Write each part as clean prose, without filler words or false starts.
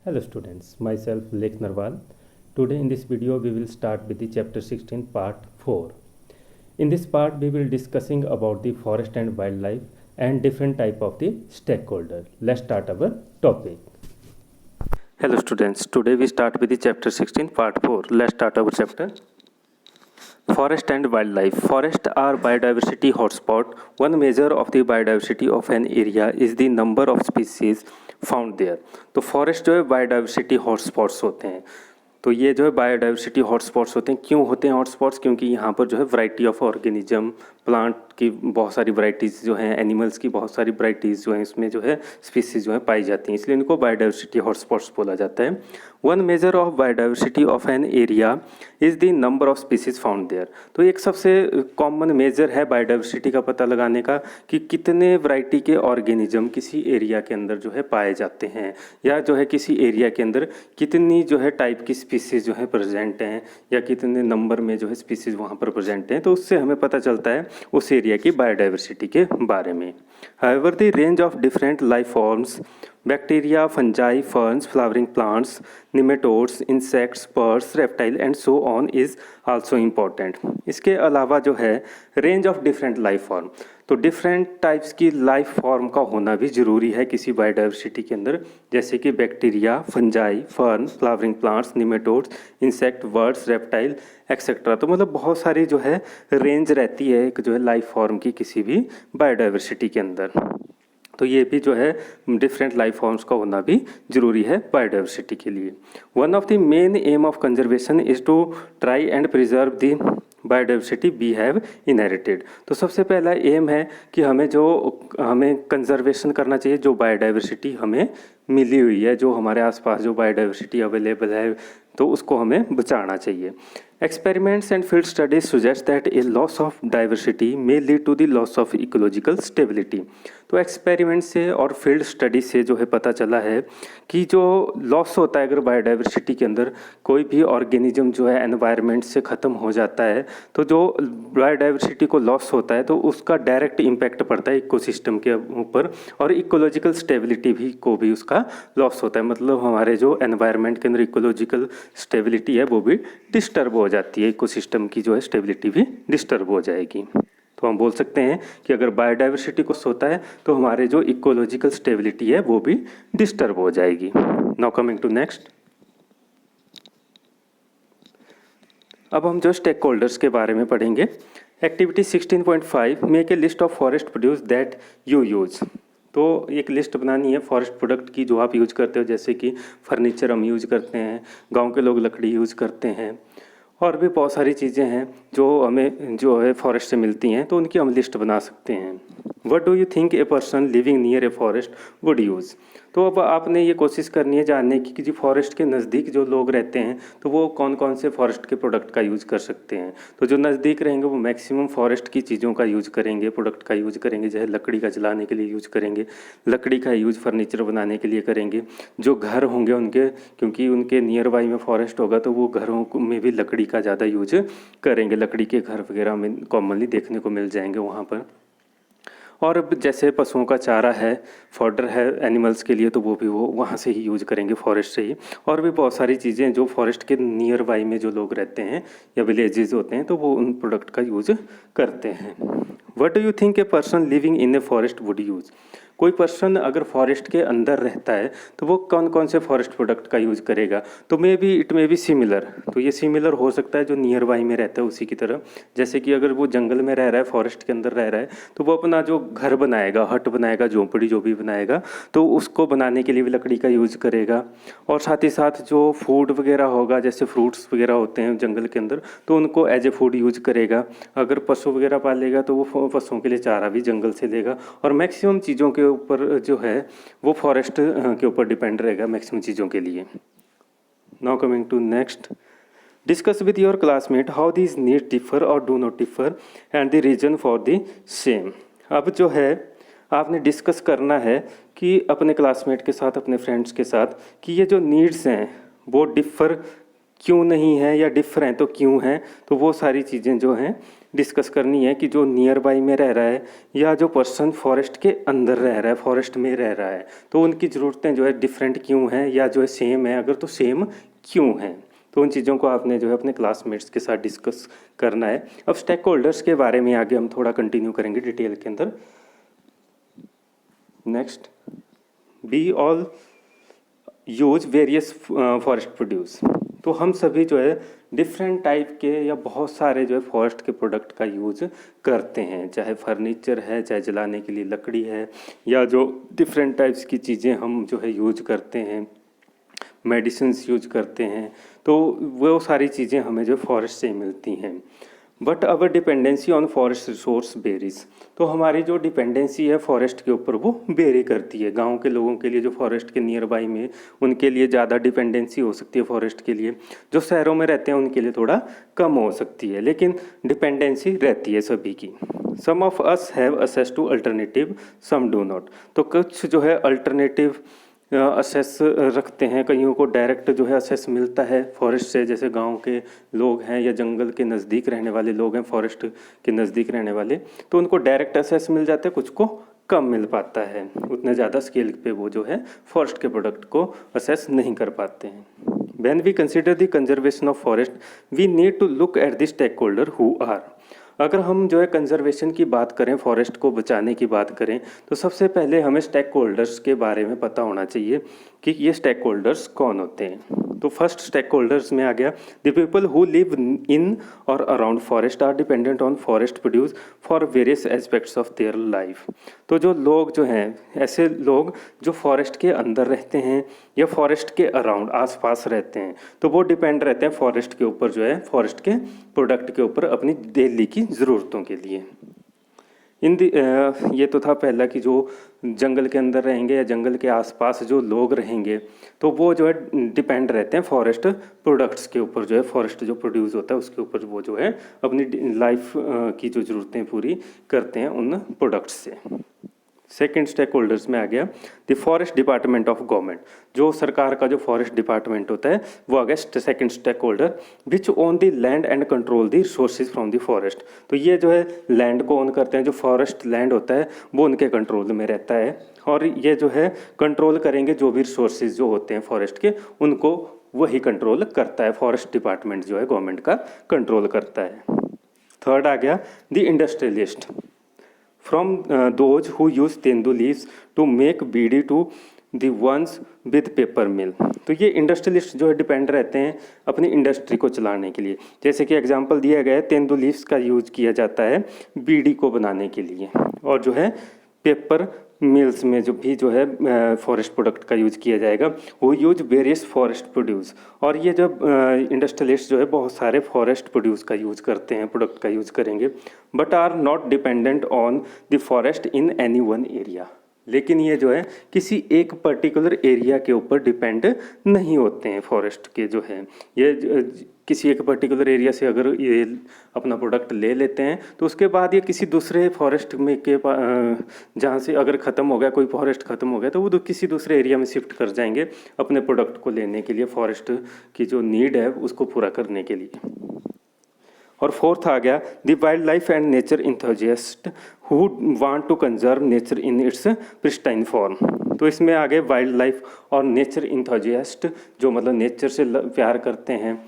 Hello students, myself Lek Narwal. Today in this video we will start with the chapter 16 part 4. In this part we will discussing about the forest and wildlife and different type of the stakeholder. Let's start our topic. Hello students, today we start with the chapter 16 part 4. Let's start our chapter. Forest and wildlife. Forests are biodiversity hotspot. One measure of the biodiversity of an area is the number of species found there. तो forest जो है biodiversity hotspots होते हैं। तो ये जो है biodiversity hotspots होते हैं। क्यों होते हैं हॉटस्पॉट्स? क्योंकि यहाँ पर जो है वैरायटी ऑफ ऑर्गेनिज्म, प्लांट की बहुत सारी वैरायटीज़ जो हैं, एनिमल्स की बहुत सारी वैरायटीज़ जो हैं, इसमें जो है स्पीसीज जो है पाई जाती हैं, इसलिए इनको बायोडाइवर्सिटी हॉटस्पॉट्स बोला जाता है। One measure of biodiversity of an area is the number of species found there. तो एक सबसे कॉमन मेजर है बायोडाइवर्सिटी का पता लगाने का कि कितने वैरायटी के ऑर्गेनिज्म किसी एरिया के अंदर जो है पाए जाते हैं, या जो है किसी एरिया के अंदर कितनी जो है टाइप की स्पीसीज जो है प्रेजेंट हैं, या कितने नंबर में जो है स्पीसीज वहाँ पर प्रेजेंट हैं। तो उससे हमें पता चलता है उस एरिया की बायोडाइवर्सिटी के बारे में। However the range of different life forms, bacteria, fungi, ferns, flowering plants, nematodes, insects, birds, reptile and so on is also important. इसके अलावा जो है range of different life form, तो डिफरेंट टाइप्स की लाइफ फॉर्म का होना भी ज़रूरी है किसी बायोडाइवर्सिटी के अंदर, जैसे कि bacteria, fungi, fern, flowering plants, nematodes, insect, birds, reptile etcetera. तो मतलब बहुत सारी जो है रेंज रहती है एक जो है लाइफ फॉर्म की किसी भी बायोडाइवर्सिटी के अंदर। तो ये भी जो है डिफरेंट लाइफ फॉर्म्स का होना भी जरूरी है बायोडाइवर्सिटी के लिए। One of the main aim of conservation is to try and preserve the biodiversity we have inherited. तो सबसे पहला एम है कि हमें कंजर्वेशन करना चाहिए जो बायोडाइवर्सिटी हमें मिली हुई है, जो हमारे आसपास जो बायोडाइवर्सिटी अवेलेबल है, तो उसको हमें बचाना चाहिए। Experiments and field studies suggest that a loss of diversity may lead to the loss of ecological stability. तो एक्सपेरिमेंट से और फील्ड स्टडी से जो है पता चला है कि जो लॉस होता है अगर बायोडाइवर्सिटी के अंदर कोई भी ऑर्गेनिज्म जो है एनवायरनमेंट से ख़त्म हो जाता है, तो जो बायोडाइवर्सिटी को लॉस होता है तो उसका डायरेक्ट इम्पैक्ट पड़ता है इकोसिस्टम के ऊपर, और इकोलॉजिकल स्टेबिलिटी भी को भी उसका लॉस होता है। मतलब हमारे जो एनवायरनमेंट के अंदर इकोलॉजिकल स्टेबिलिटी है वो भी डिस्टर्ब हो जाती है, इकोसिस्टम की जो है स्टेबिलिटी भी डिस्टर्ब हो जाएगी। तो हम बोल सकते हैं कि अगर बायोडाइवर्सिटी को होता है तो हमारे जो इकोलॉजिकल स्टेबिलिटी है वो भी डिस्टर्ब हो जाएगी। नाउ कमिंग टू नेक्स्ट, अब हम जो स्टेक होल्डर्स के बारे में पढ़ेंगे। Activity 16.5 make a list of forest produce that you use. तो एक लिस्ट बनानी है फॉरेस्ट प्रोडक्ट की जो आप यूज़ करते हो, जैसे कि फर्नीचर हम यूज़ करते हैं, गांव के लोग लकड़ी यूज़ करते हैं, और भी बहुत सारी चीज़ें हैं जो हमें जो है फॉरेस्ट से मिलती हैं, तो उनकी हम लिस्ट बना सकते हैं। What do you think a person living near a forest would use. तो अब आपने ये कोशिश करनी है जानने की कि जी फॉरेस्ट के नज़दीक जो लोग रहते हैं तो वो कौन कौन से फॉरेस्ट के प्रोडक्ट का यूज़ कर सकते हैं। तो जो नज़दीक रहेंगे वो मैक्सिमम फॉरेस्ट की चीज़ों का यूज़ करेंगे, प्रोडक्ट का यूज़ करेंगे, जैसे लकड़ी का जलाने के लिए यूज़ करेंगे, लकड़ी का यूज़ फर्नीचर बनाने के लिए करेंगे। जो घर होंगे उनके, क्योंकि उनके नियर बाई में फॉरेस्ट होगा तो वो घरों में भी लकड़ी का ज़्यादा यूज करेंगे, लकड़ी के घर वगैरह में कॉमनली देखने को मिल जाएंगे वहाँ पर। और अब जैसे पशुओं का चारा है, फॉडर है एनिमल्स के लिए, तो वो भी वो वहाँ से ही यूज करेंगे, फॉरेस्ट से ही। और भी बहुत सारी चीज़ें जो फॉरेस्ट के नियर बाई में जो लोग रहते हैं या विलेजेस होते हैं तो वो उन प्रोडक्ट का यूज करते हैं। What do you think a person living in a forest would use. कोई पर्सन अगर फॉरेस्ट के अंदर रहता है तो वो कौन कौन से फॉरेस्ट प्रोडक्ट का यूज़ करेगा। तो इट मे बी सिमिलर। तो ये सिमिलर हो सकता है जो नियर बाई में रहता है उसी की तरह। जैसे कि अगर वो जंगल में रह रहा है, फॉरेस्ट के अंदर रह रहा है, तो वो अपना जो घर बनाएगा, हट बनाएगा, झोंपड़ी जो भी बनाएगा, तो उसको बनाने के लिए भी लकड़ी का यूज़ करेगा। और साथ ही साथ जो फूड वगैरह होगा, जैसे फ्रूट्स वगैरह होते हैं जंगल के अंदर, तो उनको एज ए फूड यूज करेगा। अगर पशु वगैरह पालेगा तो वो पशुओं के लिए चारा भी जंगल से लेगा। और मैक्सिमम चीज़ों के ऊपर जो है वो फॉरेस्ट के ऊपर डिपेंड रहेगा मैक्सिमम चीज़ों के लिए। Now coming to next, discuss with your classmate how these need differ और do not differ and the reason for the same. अब जो है आपने डिस्कस करना है कि अपने क्लासमेट के साथ, अपने फ्रेंड्स के साथ, कि ये जो नीड्स हैं वो डिफ़र क्यों नहीं है, या डिफ़र हैं तो क्यों हैं। तो वो सारी चीज़ें जो हैं डिस्कस करनी है कि जो नियर बाई में रह रहा है या जो पर्सन फॉरेस्ट के अंदर रह रहा है, फॉरेस्ट में रह रहा है, तो उनकी ज़रूरतें जो है डिफरेंट क्यों हैं या जो है सेम है, अगर तो सेम क्यों हैं। तो उन चीज़ों को आपने जो है अपने क्लासमेट्स के साथ डिस्कस करना है। अब स्टेक होल्डर्स के बारे में आगे हम थोड़ा कंटिन्यू करेंगे डिटेल के अंदर। Next, we all use various forest produce. तो हम सभी जो है डिफरेंट टाइप के या बहुत सारे जो है फॉरेस्ट के प्रोडक्ट का यूज़ करते हैं, चाहे फर्नीचर है, चाहे जलाने के लिए लकड़ी है, या जो डिफरेंट टाइप्स की चीज़ें हम जो है यूज करते हैं, मेडिसिन्स यूज करते हैं, तो वो सारी चीज़ें हमें जो फॉरेस्ट से मिलती हैं। But our dependency on forest resource varies. तो हमारी जो डिपेंडेंसी है फॉरेस्ट के ऊपर वो वेरी करती है। गांव के लोगों के लिए जो फॉरेस्ट के नियर बाई में, उनके लिए ज़्यादा डिपेंडेंसी हो सकती है फॉरेस्ट के लिए। जो शहरों में रहते हैं उनके लिए थोड़ा कम हो सकती है, लेकिन डिपेंडेंसी रहती है सभी की। Some of us have access to alternative, some do not. तो कुछ जो है अल्टरनेटिव असेस रखते हैं, कईयों को डायरेक्ट जो है असेस मिलता है फॉरेस्ट से, जैसे गांव के लोग हैं या जंगल के नज़दीक रहने वाले लोग हैं, फॉरेस्ट के नज़दीक रहने वाले, तो उनको डायरेक्ट असेस मिल जाते हैं, कुछ को कम मिल पाता है। उतने ज़्यादा स्केल पे वो जो है फॉरेस्ट के प्रोडक्ट को असेस नहीं कर पाते हैं। When we consider the conservation of forest we need to look at the stakeholder who are. अगर हम जो है कंजर्वेशन की बात करें, फॉरेस्ट को बचाने की बात करें, तो सबसे पहले हमें स्टेक होल्डर्स के बारे में पता होना चाहिए कि ये स्टेक होल्डर्स कौन होते हैं। तो फर्स्ट स्टेक होल्डर्स में आ गया the people who live in और around forest are dependent on forest produce for various aspects of their life. तो जो लोग जो हैं, ऐसे लोग जो फॉरेस्ट के अंदर रहते हैं या फॉरेस्ट के अराउंड आसपास रहते हैं, तो वो डिपेंड रहते हैं फॉरेस्ट के ऊपर, जो है फॉरेस्ट के प्रोडक्ट के ऊपर अपनी डेली की ज़रूरतों के लिए। ये तो था पहला कि जो जंगल के अंदर रहेंगे या जंगल के आसपास जो लोग रहेंगे, तो वो जो है डिपेंड रहते हैं फॉरेस्ट प्रोडक्ट्स के ऊपर, जो है फॉरेस्ट जो प्रोड्यूस होता है उसके ऊपर वो जो है अपनी लाइफ की जो ज़रूरतें पूरी करते हैं उन प्रोडक्ट्स से। सेकेंड स्टेक होल्डर्स में आ गया the forest department of government. जो सरकार का जो फॉरेस्ट डिपार्टमेंट होता है वो आ गया second stakeholder, which own the land and control the resources from the forest. तो ये जो है लैंड को ओन करते हैं, जो फॉरेस्ट लैंड होता है वो उनके कंट्रोल में रहता है, और ये जो है कंट्रोल करेंगे जो भी रिसोर्सेज जो होते हैं फॉरेस्ट के, उनको वही कंट्रोल करता है। फॉरेस्ट डिपार्टमेंट जो है गवर्नमेंट का कंट्रोल करता है। थर्ड आ गया the industrialist, from those who use tendu leaves to make bidi to the ones with paper mill। तो ये इंडस्ट्रियलिस्ट जो है डिपेंड रहते हैं अपनी इंडस्ट्री को चलाने के लिए। जैसे कि एग्जांपल दिया गया है, तेंदू लीव्स का यूज किया जाता है बीड़ी को बनाने के लिए, और जो है पेपर मिल्स में जो भी जो है फॉरेस्ट प्रोडक्ट का यूज़ किया जाएगा वो यूज वेरियस फॉरेस्ट प्रोड्यूस। और ये जब इंडस्ट्रियलिस्ट जो है बहुत सारे फॉरेस्ट प्रोड्यूस का यूज़ करते हैं, प्रोडक्ट का यूज़ करेंगे, but are not dependent on the forest in any one area. लेकिन ये जो है किसी एक पर्टिकुलर एरिया के ऊपर डिपेंड नहीं होते हैं फॉरेस्ट के जो है। ये किसी एक पर्टिकुलर एरिया से अगर ये अपना प्रोडक्ट ले लेते हैं तो उसके बाद ये किसी दूसरे फॉरेस्ट में के जहाँ से अगर ख़त्म हो गया, कोई फॉरेस्ट ख़त्म हो गया, तो वो किसी दूसरे एरिया में शिफ्ट कर जाएंगे अपने प्रोडक्ट को लेने के लिए, फॉरेस्ट की जो नीड है उसको पूरा करने के लिए। और फोर्थ आ गया the wildlife and nature enthusiast who want to conserve nature in its pristine form. तो इसमें आ गए वाइल्ड लाइफ और नेचर इंथुजियास्ट, जो मतलब नेचर से प्यार करते हैं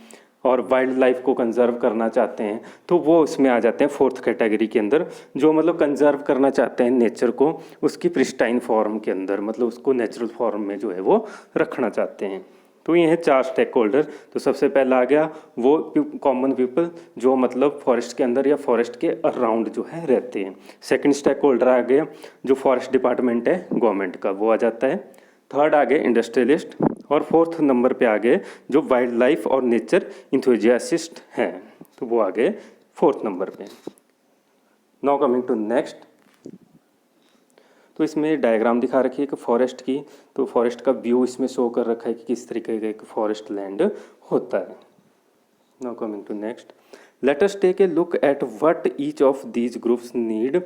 और वाइल्ड लाइफ को कंजर्व करना चाहते हैं, तो वो इसमें आ जाते हैं फोर्थ कैटेगरी के अंदर, जो मतलब कंजर्व करना चाहते हैं नेचर को उसकी प्रिस्टाइन फॉर्म के अंदर, मतलब उसको नेचुरल फॉर्म में जो है वो रखना चाहते हैं। तो ये है 4 स्टेक होल्डर। तो सबसे पहला आ गया वो कॉमन पीपल, जो मतलब फॉरेस्ट के अंदर या फॉरेस्ट के अराउंड जो है रहते हैं। सेकंड स्टेक होल्डर आ गया जो फॉरेस्ट डिपार्टमेंट है गवर्नमेंट का, वो आ जाता है। थर्ड आ गए इंडस्ट्रियलिस्ट, और फोर्थ नंबर पे आ गए जो वाइल्ड लाइफ और नेचर इंथुजियासिस्ट हैं, तो वो आ गए फोर्थ नंबर पे। नाउ कमिंग टू नेक्स्ट, तो इसमें डायग्राम दिखा रखी है कि फॉरेस्ट की, तो फॉरेस्ट का व्यू इसमें शो कर रखा है कि किस तरीके का एक फॉरेस्ट लैंड होता है। Now coming to next, let us take a look at what each of these groups need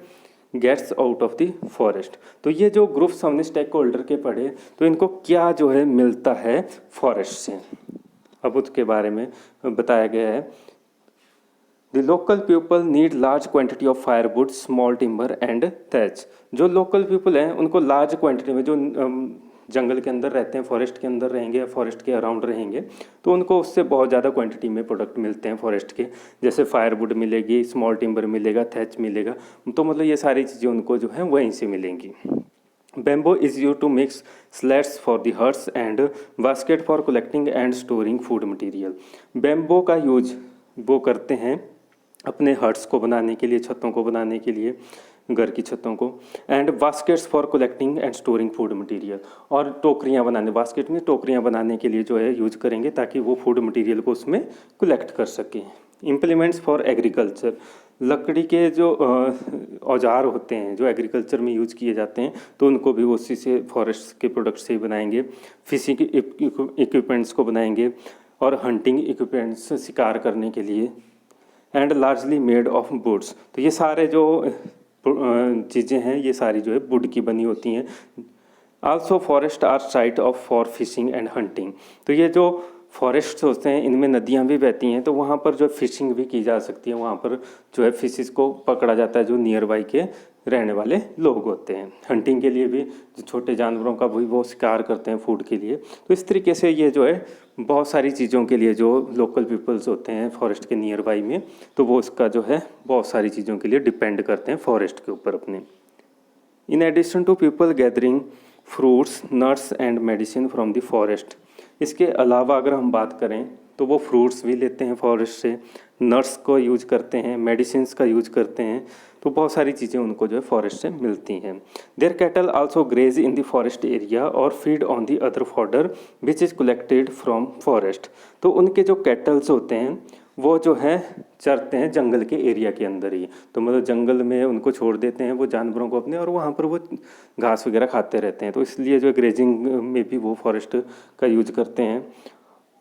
gets out of the forest. तो ये जो ग्रुप्स हमने स्टेक होल्डर के पढ़े, तो इनको क्या जो है मिलता है फॉरेस्ट से, अब उसके बारे में बताया गया है। The local people need large quantity of firewood, small timber and thatch. जो लोकल पीपल हैं उनको लार्ज क्वांटिटी में, जो जंगल के अंदर रहते हैं, फॉरेस्ट के अंदर रहेंगे या फॉरेस्ट के अराउंड रहेंगे, तो उनको उससे बहुत ज़्यादा क्वांटिटी में प्रोडक्ट मिलते हैं फॉरेस्ट के। जैसे फायरवुड मिलेगी, स्मॉल टिम्बर मिलेगा, थैच मिलेगा, तो मतलब ये सारी चीज़ें उनको जो है वहीं से मिलेंगी। Bamboo is used to mix slats for the huts and basket for collecting and storing food material। Bamboo का यूज वो करते हैं अपने हट्स को बनाने के लिए, छतों को बनाने के लिए, घर की छतों को, and baskets for collecting and storing food material, और टोकरियाँ बनाने, बास्केट में टोकरियाँ बनाने के लिए जो है यूज करेंगे ताकि वो फूड मटेरियल को उसमें कलेक्ट कर सकें। इम्प्लीमेंट्स फॉर एग्रीकल्चर, लकड़ी के जो औजार होते हैं जो एग्रीकल्चर में यूज किए जाते हैं, तो उनको भी उसी से, फॉरेस्ट के प्रोडक्ट से ही बनाएंगे। फिशिंग इक्विपमेंट्स को बनाएंगे और हंटिंग इक्विपमेंट्स शिकार करने के लिए, and largely made of woods. तो ये सारे जो चीज़ें हैं ये सारी जो है वुड की बनी होती हैं। Also forest are site of for fishing and hunting. तो ये जो फॉरेस्ट होते हैं इनमें नदियाँ भी बहती हैं, तो वहाँ पर जो फिशिंग भी की जा सकती है, वहाँ पर जो है फिशेस को पकड़ा जाता है जो नियर बाई के रहने वाले लोग होते हैं। हंटिंग के लिए भी जो छोटे जानवरों का भी वो शिकार करते हैं फूड के लिए। तो इस तरीके से ये जो है बहुत सारी चीज़ों के लिए जो लोकल पीपल्स होते हैं फॉरेस्ट के नियर बाई में, तो वो इसका जो है बहुत सारी चीज़ों के लिए डिपेंड करते हैं फॉरेस्ट के ऊपर अपने। In addition to people gathering fruits, nuts and medicine from the forest, इसके अलावा अगर हम बात करें तो वो फ्रूट्स भी लेते हैं फॉरेस्ट से, नट्स को यूज करते हैं, मेडिसिन्स का यूज करते हैं, तो बहुत सारी चीज़ें उनको जो है फॉरेस्ट से मिलती हैं। Their cattle also graze in the forest area और feed on the other fodder which is collected from forest. तो उनके जो कैटल्स होते हैं वो जो है चरते हैं जंगल के एरिया के अंदर ही, तो मतलब जंगल में उनको छोड़ देते हैं वो जानवरों को अपने, और वहाँ पर वो घास वगैरह खाते रहते हैं। तो इसलिए जो ग्रेजिंग में भी वो फॉरेस्ट का यूज करते हैं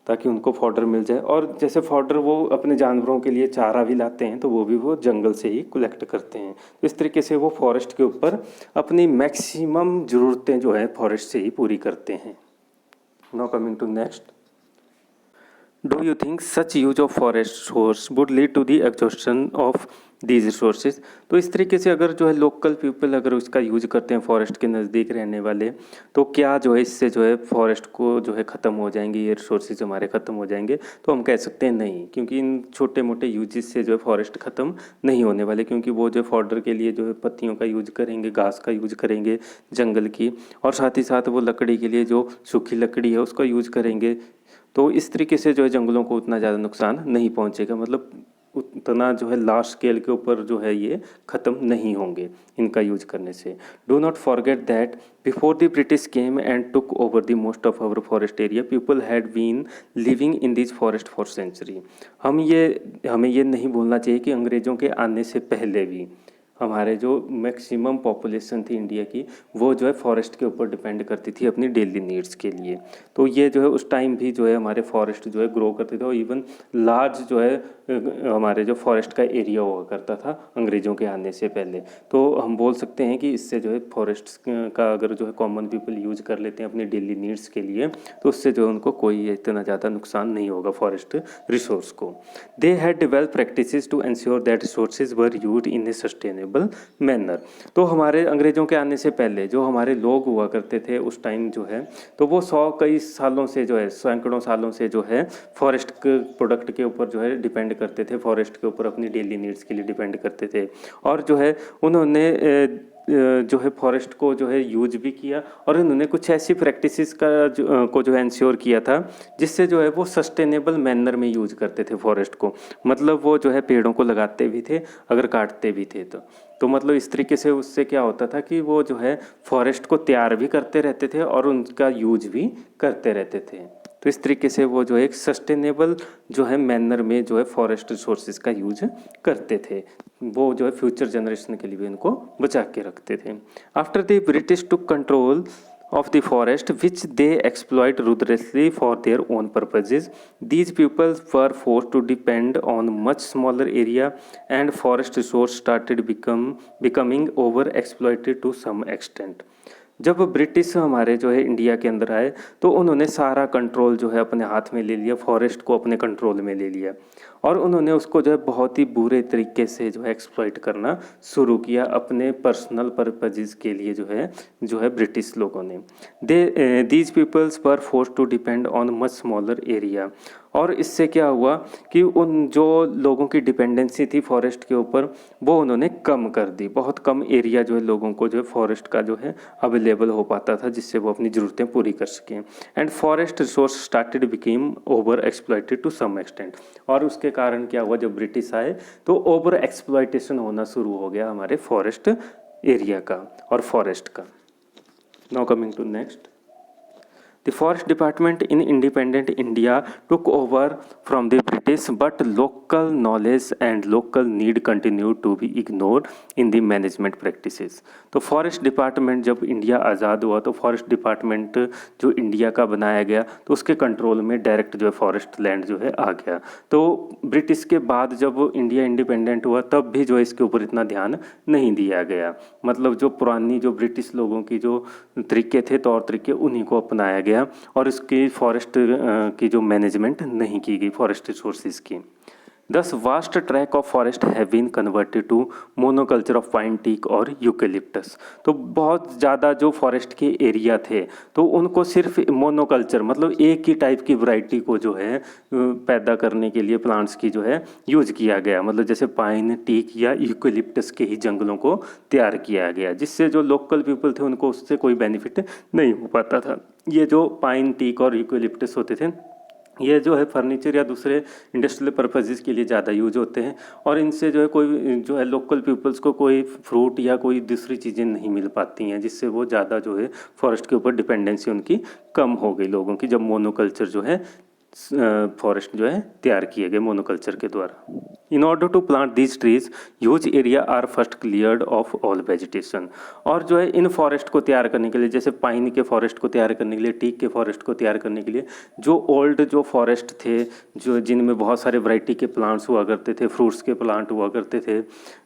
ताकि उनको फॉडर मिल जाए। और जैसे फॉडर वो अपने जानवरों के लिए चारा भी लाते हैं, तो वो भी वो जंगल से ही कलेक्ट करते हैं। तो इस तरीके से वो फॉरेस्ट के ऊपर अपनी मैक्सिमम ज़रूरतें जो है फॉरेस्ट से ही पूरी करते हैं। Now coming to next, do you think such use of forest source would lead to the exhaustion of these resources. तो इस तरीके से अगर जो है लोकल पीपल अगर उसका यूज करते हैं फॉरेस्ट के नज़दीक रहने वाले, तो क्या जो है इससे जो है फॉरेस्ट को जो है ख़त्म हो जाएंगे, ये रिसोर्सेज हमारे ख़त्म हो जाएंगे। तो हम कह सकते हैं नहीं, क्योंकि इन छोटे मोटे यूजेस से जो है फॉरेस्ट ख़त्म नहीं होने वाले, क्योंकि वो जो फॉडर के लिए जो है पत्तियों का यूज करेंगे, घास का यूज करेंगे जंगल की, और साथ ही साथ वो लकड़ी के लिए जो सूखी लकड़ी है उसका यूज करेंगे। तो इस तरीके से जो है जंगलों को उतना ज़्यादा नुकसान नहीं पहुंचेगा, मतलब उतना जो है लार्ज स्केल के ऊपर जो है ये ख़त्म नहीं होंगे इनका यूज करने से। Do not forget that before the British came and took over the most of our forest area people had been living in this forest for century. हमें ये नहीं भूलना चाहिए कि अंग्रेज़ों के आने से पहले भी हमारे जो मैक्सिमम पॉपुलेशन थी इंडिया की, वो जो है फॉरेस्ट के ऊपर डिपेंड करती थी अपनी डेली नीड्स के लिए। तो ये जो है उस टाइम भी जो है हमारे फॉरेस्ट जो है ग्रो करते थे, और इवन लार्ज जो है हमारे जो फॉरेस्ट का एरिया हुआ करता था अंग्रेज़ों के आने से पहले। तो हम बोल सकते हैं कि इससे जो है फॉरेस्ट का अगर जो है कॉमन पीपल यूज कर लेते हैं अपनी डेली नीड्स के लिए, तो उससे जो है उनको कोई इतना ज़्यादा नुकसान नहीं होगा फॉरेस्ट रिसोर्स को। They had develop practices to ensure that resources were used in a sustainable manner. तो हमारे अंग्रेज़ों के आने से पहले जो हमारे लोग हुआ करते थे उस टाइम जो है, तो वो कई सालों से जो है, सैकड़ों सालों से जो है फॉरेस्ट के प्रोडक्ट के ऊपर जो है डिपेंड करते थे, फॉरेस्ट के ऊपर अपनी डेली नीड्स के लिए डिपेंड करते थे। और जो है उन्होंने जो है फॉरेस्ट को जो है यूज भी किया, और इन्होंने कुछ ऐसी प्रैक्टिसेस को जो है इंश्योर किया था जिससे जो है वो सस्टेनेबल मैनर में यूज करते थे फॉरेस्ट को। मतलब वो जो है पेड़ों को लगाते भी थे अगर काटते भी थे तो मतलब इस तरीके से उससे क्या होता था कि वो जो है फॉरेस्ट को तैयार भी करते रहते थे और उनका यूज भी करते रहते थे। तो इस तरीके से वो जो है एक सस्टेनेबल जो है मैनर में जो है फॉरेस्ट रिसोर्सेज का यूज करते थे, वो जो है फ्यूचर जनरेशन के लिए भी इनको बचा के रखते थे। After the British took control of the forest which they exploit ruthlessly for their own purposes, these people were forced to depend on much smaller area and forest resource started becoming over exploited to some extent। जब British हमारे जो है India के अंदर आए तो उन्होंने सारा कंट्रोल जो है अपने हाथ में ले लिया, फॉरेस्ट को अपने कंट्रोल में ले लिया, और उन्होंने उसको जो है बहुत ही बुरे तरीके से जो है एक्सप्लॉइट करना शुरू किया अपने पर्सनल पर्पजेज़ के लिए जो है ब्रिटिश लोगों ने। These peoples were forced to depend on much smaller area. और इससे क्या हुआ कि उन जो लोगों की डिपेंडेंसी थी फॉरेस्ट के ऊपर वो उन्होंने कम कर दी। बहुत कम एरिया जो है लोगों को जो है फॉरेस्ट का जो है अवेलेबल हो पाता था जिससे वो अपनी ज़रूरतें पूरी कर सकें। And forest resource started became over exploited to some extent. और उसके कारण क्या हुआ, जब ब्रिटिश आए तो ओवर एक्सप्लॉइटेशन होना शुरू हो गया हमारे फॉरेस्ट एरिया का और फॉरेस्ट का। Now coming to next, the forest department in independent India took over from the British, but local knowledge and local need continued to be ignored in the management practices. तो forest department जब India आज़ाद हुआ तो forest department जो India का बनाया गया तो उसके कंट्रोल में डायरेक्ट जो है फॉरेस्ट लैंड जो है आ गया। तो ब्रिटिश के बाद जब इंडिया इंडिपेंडेंट हुआ तब भी जो है इसके ऊपर इतना ध्यान नहीं दिया गया। मतलब जो पुरानी जो ब्रिटिश लोगों की जो तरीके थे, तौर तरीके, उन्हीं को अपनाया गया और इसकी फॉरेस्ट की जो मैनेजमेंट नहीं की गई फॉरेस्ट रिसोर्सेज की। Thus vast track of forest have been converted to monoculture of pine teak और यूकेलिप्टस। तो बहुत ज़्यादा जो फॉरेस्ट के एरिया थे तो उनको सिर्फ मोनोकल्चर मतलब एक ही टाइप की वैरायटी को जो है पैदा करने के लिए प्लांट्स की जो है यूज किया गया। मतलब जैसे पाइन टीक या यूकेलिप्टस के ही जंगलों को तैयार किया गया, जिससे जो लोकल पीपल थे उनको उससे कोई बेनिफिट नहीं हो पाता था। ये जो पाइन टीक और यूकेलिप्टस होते थे ये जो है फर्नीचर या दूसरे इंडस्ट्रियल पर्पसेस के लिए ज़्यादा यूज होते हैं और इनसे जो है कोई जो है लोकल पीपल्स को कोई फ्रूट या कोई दूसरी चीज़ें नहीं मिल पाती हैं, जिससे वो ज़्यादा जो है फॉरेस्ट के ऊपर डिपेंडेंसी उनकी कम हो गई लोगों की, जब मोनोकल्चर जो है फॉरेस्ट जो है तैयार किए गए मोनोकल्चर के द्वारा। In order to plant these trees huge area are first cleared of all vegetation. और जो है इन फॉरेस्ट को तैयार करने के लिए, जैसे पाइन के फॉरेस्ट को तैयार करने के लिए, टीक के फॉरेस्ट को तैयार करने के लिए जो ओल्ड जो फॉरेस्ट थे जो जिनमें बहुत सारे वैरायटी के प्लांट्स हुआ करते थे, फ्रूट्स के प्लांट हुआ करते थे,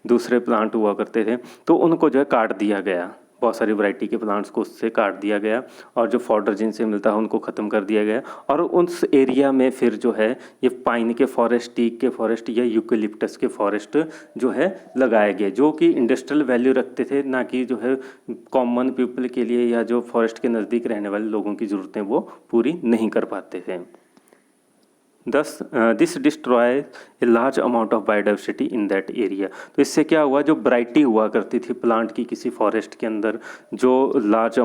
दूसरे प्लांट हुआ करते थे, तो उनको जो है काट दिया गया। बहुत सारी वैरायटी के प्लांट्स को उससे काट दिया गया और जो फॉडर जिनसे मिलता है उनको ख़त्म कर दिया गया और उस एरिया में फिर जो है ये पाइन के फॉरेस्ट, टीक के फॉरेस्ट या यूकेलिप्टस के फॉरेस्ट जो है लगाए गए, जो कि इंडस्ट्रियल वैल्यू रखते थे, ना कि जो है कॉमन पीपल के लिए या जो फॉरेस्ट के नज़दीक रहने वाले लोगों की ज़रूरतें वो पूरी नहीं कर पाते थे। दस this destroy a large amount of biodiversity in that area. तो इससे क्या हुआ, जो वैरायटी हुआ करती थी प्लांट की किसी फॉरेस्ट के अंदर, जो लार्ज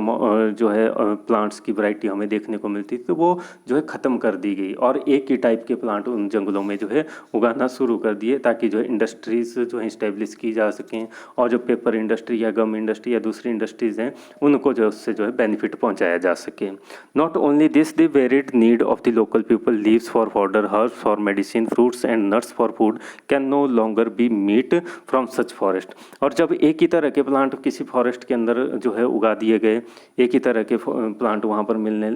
जो है प्लांट्स की वैरायटी हमें देखने को मिलती थी, तो वो जो है ख़त्म कर दी गई और एक ही टाइप के प्लांट उन जंगलों में जो है उगाना शुरू कर दिए, ताकि जो है इंडस्ट्रीज़ जो है इस्टेब्लिश की जा सकें और जो पेपर इंडस्ट्री या गम इंडस्ट्री या दूसरी इंडस्ट्रीज़ हैं उनको जो है उससे जो है बेनिफिट पहुँचाया जा सके। Not only this, the varied need of the local people leaves for herbs for medicine, fruits and nuts for food can no longer be meat from such forest। और जब एक ही तरह के प्लांट किसी फॉरेस्ट के अंदर जो है उगा दिए गए, एक ही तरह के प्लांट वहाँ पर मिलने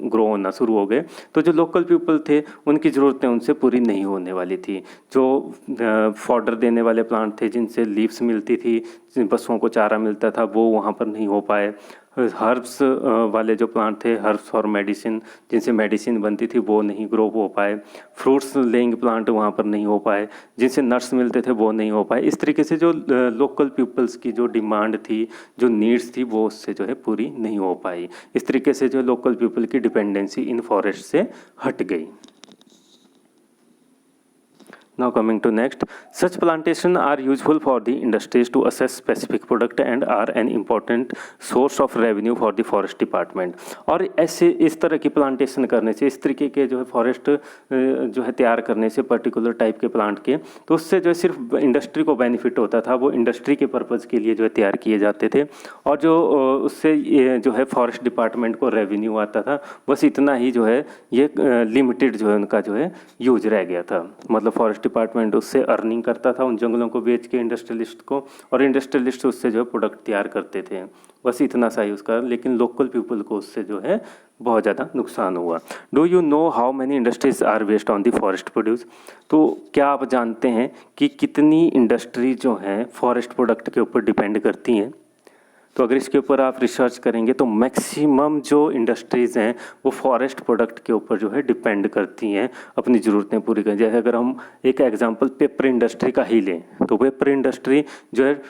ग्रो होना शुरू हो गए, तो जो लोकल पीपल थे उनकी ज़रूरतें उनसे पूरी नहीं होने वाली थी। जो फॉडर देने वाले प्लांट थे जिनसे लीव्स मिलती थी, पशुओं को चारा मिलता था, वो वहाँ पर नहीं हो पाए। हर्ब्स वाले जो प्लांट थे, हर्ब्स फॉर मेडिसिन, जिनसे मेडिसिन बनती थी, वो नहीं ग्रो हो पाए। फ्रूट्स लेइंग प्लांट वहाँ पर नहीं हो पाए, जिनसे नट्स मिलते थे वो नहीं हो पाए। इस तरीके से जो लोकल पीपल्स की जो डिमांड थी, जो नीड्स थी, वो उससे जो है पूरी नहीं हो पाई। इस तरीके से जो लोकल पीपल की डिपेंडेंसी इन फॉरेस्ट से हट गई। Now coming to next, such plantation are useful for the industries to assess specific product and are an important source of revenue for the forest department। और ऐसे इस तरह की प्लांटेशन करने से, इस तरीके के जो है फॉरेस्ट जो है तैयार करने से पर्टिकुलर टाइप के प्लांट के, तो उससे जो है सिर्फ इंडस्ट्री को बेनिफिट होता था, वो इंडस्ट्री के पर्पज़ के लिए जो है तैयार किए जाते थे और जो उससे जो है फॉरेस्ट डिपार्टमेंट को रेवेन्यू आता था, बस इतना ही जो है ये लिमिटेड जो है उनका जो है यूज रह गया था। मतलब फॉरेस्ट डिपार्टमेंट उससे अर्निंग करता था उन जंगलों को बेच के इंडस्ट्रियलिस्ट को, और इंडस्ट्रियलिस्ट उससे जो है प्रोडक्ट तैयार करते थे, बस इतना सा ही उसका। लेकिन लोकल पीपल को उससे जो है बहुत ज़्यादा नुकसान हुआ। Do you know how many industries are based on the forest produce. तो क्या आप जानते हैं कि कितनी इंडस्ट्री जो हैं फॉरेस्ट प्रोडक्ट के ऊपर डिपेंड करती हैं। तो अगर इसके ऊपर आप रिसर्च करेंगे तो मैक्सिमम जो इंडस्ट्रीज़ हैं वो फॉरेस्ट प्रोडक्ट के ऊपर जो है डिपेंड करती हैं अपनी ज़रूरतें पूरी करने। जैसे अगर हम एक एग्जांपल पेपर इंडस्ट्री का ही लें तो पेपर इंडस्ट्री जो है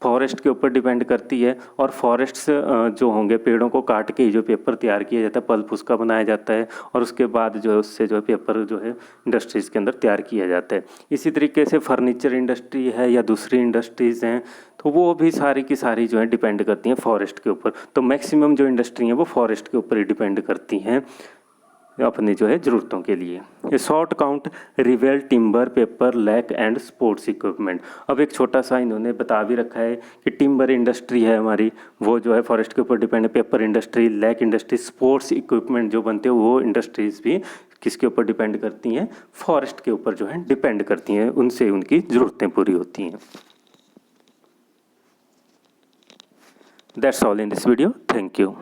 फॉरेस्ट के ऊपर डिपेंड करती है, और फॉरेस्ट्स जो होंगे पेड़ों को काट के ही जो पेपर तैयार किया जाता है, पल्प उसका बनाया जाता है, और उसके बाद जो है उससे जो है पेपर जो है इंडस्ट्रीज़ के अंदर तैयार किया जाता है। इसी तरीके से फर्नीचर इंडस्ट्री है या दूसरी इंडस्ट्रीज़ हैं तो वो भी सारी की सारी जो है डिपेंड करती हैं फॉरेस्ट के ऊपर। तो मैक्सिमम जो इंडस्ट्री हैं वो फॉरेस्ट के ऊपर ही डिपेंड करती हैं अपनी जो है ज़रूरतों के लिए। ये short count reveal timber paper lac and sports equipment. अब एक छोटा सा इन्होंने बता भी रखा है कि टिम्बर इंडस्ट्री है हमारी, वो जो है फॉरेस्ट के ऊपर डिपेंड है। Paper industry, lac industry, sports equipment जो बनते हैं वो इंडस्ट्रीज़ भी किसके ऊपर डिपेंड करती हैं, फॉरेस्ट के ऊपर जो है डिपेंड करती हैं, उनसे उनकी ज़रूरतें पूरी होती हैं। That's all in this video, thank you.